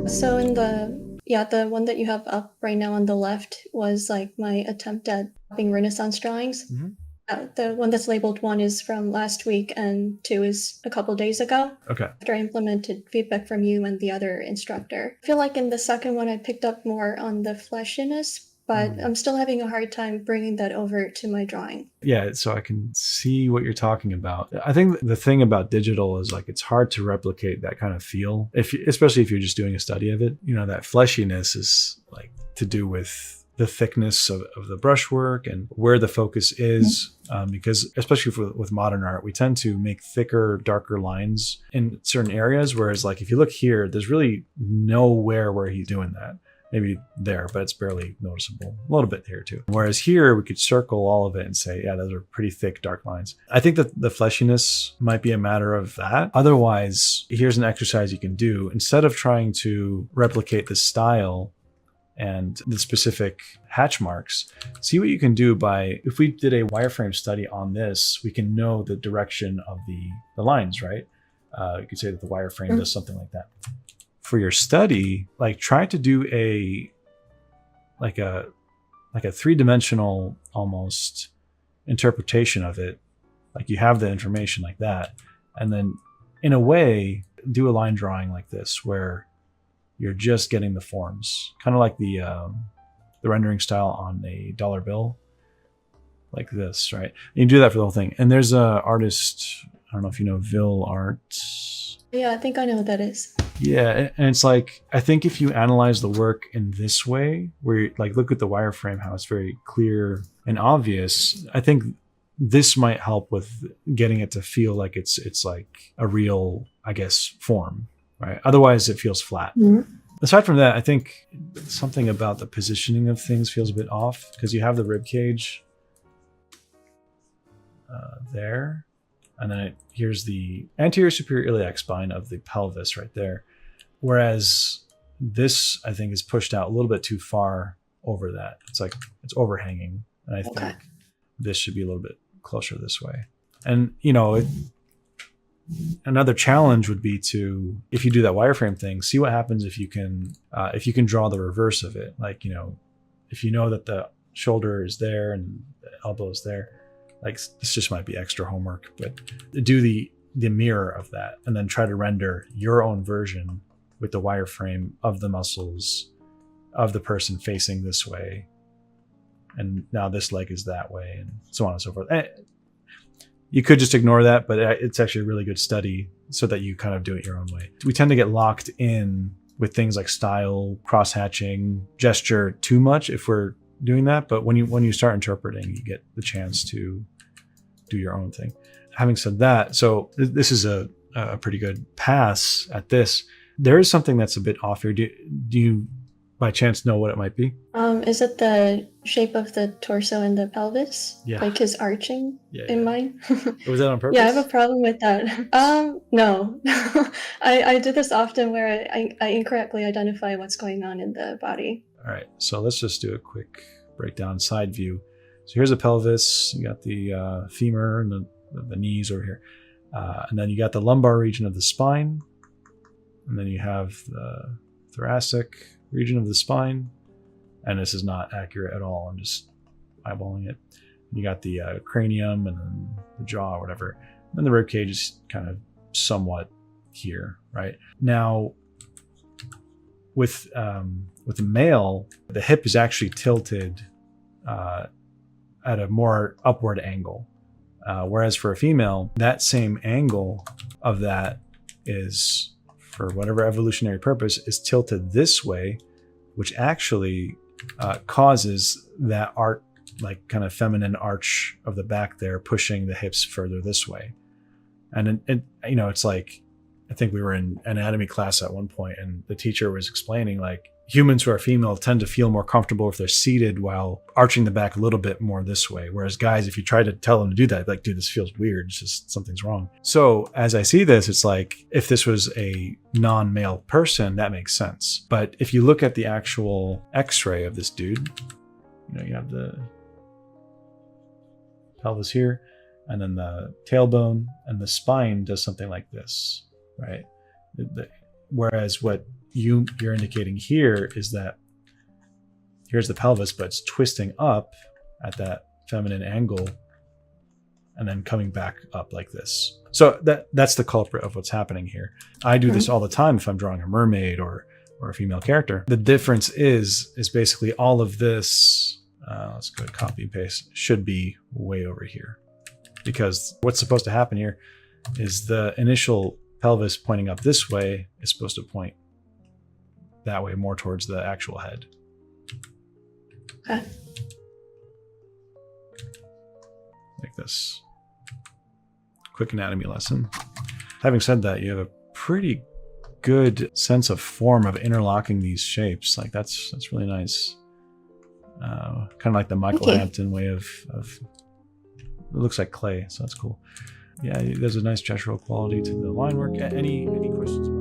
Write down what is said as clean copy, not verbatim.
So in the one that you have up right now on the left was like my attempt at copying Renaissance drawings. Hmm. The one that's labeled 1 is from last week and 2 is a couple days ago, Okay. after I implemented feedback from you and the other instructor. I feel like in the second one I picked up more on the fleshiness, but I'm still having a hard time bringing that over to my drawing. Yeah, so I can see what you're talking about. I think the thing about digital is like it's hard to replicate that kind of feel, especially if you're just doing a study of it. That fleshiness is like to do with the thickness of the brushwork and where the focus is. Because especially with modern art, we tend to make thicker, darker lines in certain areas. Whereas like if you look here, there's really nowhere where he's doing that. Maybe there, but it's barely noticeable. A little bit here too. Whereas here, we could circle all of it and say, yeah, those are pretty thick, dark lines. I think that the fleshiness might be a matter of that. Otherwise, here's an exercise you can do. Instead of trying to replicate the style and the specific hatch marks, see what you can do by, if we did a wireframe study on this, we can know the direction of the lines, right? You could say that the wireframe does something like that. For your study, like try to do a three-dimensional almost interpretation of it. Like you have the information like that, and then in a way do a line drawing like this where you're just getting the forms, kind of like the rendering style on a dollar bill, like this, right? And you do that for the whole thing. And there's a artist, I don't know if you know Vil Art. Yeah, I think I know what that is. Yeah, and it's like, I think if you analyze the work in this way, where you, like, look at the wireframe, how it's very clear and obvious, I think this might help with getting it to feel like it's like a real, I guess, form, right? Otherwise, it feels flat. Aside from that, I think something about the positioning of things feels a bit off because you have the rib cage there. And then here's the anterior superior iliac spine of the pelvis right there. Whereas this, I think, is pushed out a little bit too far over that. It's like it's overhanging. And I think this should be a little bit closer this way. And, another challenge would be to, if you do that wireframe thing, see what happens if you can draw the reverse of it. Like, if you know that the shoulder is there and the elbow is there, like this just might be extra homework, but do the mirror of that and then try to render your own version with the wireframe of the muscles of the person facing this way. And now this leg is that way and so on and so forth. You could just ignore that, but it's actually a really good study so that you kind of do it your own way. We tend to get locked in with things like style, cross-hatching, gesture too much if we're doing that. But when you start interpreting, you get the chance to do your own thing. Having said that, so this is a pretty good pass at this. There is something that's a bit off here. Do you by chance know what it might be? Is it the shape of the torso and the pelvis? Yeah. Like his arching in mine? Was that on purpose? Yeah, I have a problem with that. No. I do this often where I incorrectly identify what's going on in the body. All right, so let's just do a quick breakdown side view. So here's the pelvis. You got the femur and the knees over here. And then you got the lumbar region of the spine. And then you have the thoracic region of the spine. And this is not accurate at all. I'm just eyeballing it. You got the cranium and then the jaw or whatever. And then the rib cage is kind of somewhat here, right? Now, with the male, the hip is actually tilted at a more upward angle. Whereas for a female, that same angle of that is, for whatever evolutionary purpose, is tilted this way, which actually causes that like kind of feminine arch of the back there, pushing the hips further this way. And it's like, I think we were in anatomy class at one point and the teacher was explaining like humans who are female tend to feel more comfortable if they're seated while arching the back a little bit more this way. Whereas guys, if you try to tell them to do that, like, dude, this feels weird. It's just something's wrong. So as I see this, it's like, if this was a non-male person, that makes sense. But if you look at the actual x-ray of this dude, you have the pelvis here, and then the tailbone and the spine does something like this, right? Whereas what you're indicating here is that here's the pelvis, but it's twisting up at that feminine angle and then coming back up like this. So that's the culprit of what's happening here. I do this all the time if I'm drawing a mermaid or a female character. The difference is basically all of this, let's go to copy and paste, should be way over here. Because what's supposed to happen here is the initial pelvis pointing up this way is supposed to point that way, more towards the actual head. Okay. Like this. Quick anatomy lesson. Having said that, you have a pretty good sense of form of interlocking these shapes. Like that's really nice. Kind of like the Michael Hampton way of it looks like clay, so that's cool. Yeah, there's a nice gestural quality to the line work. Any questions?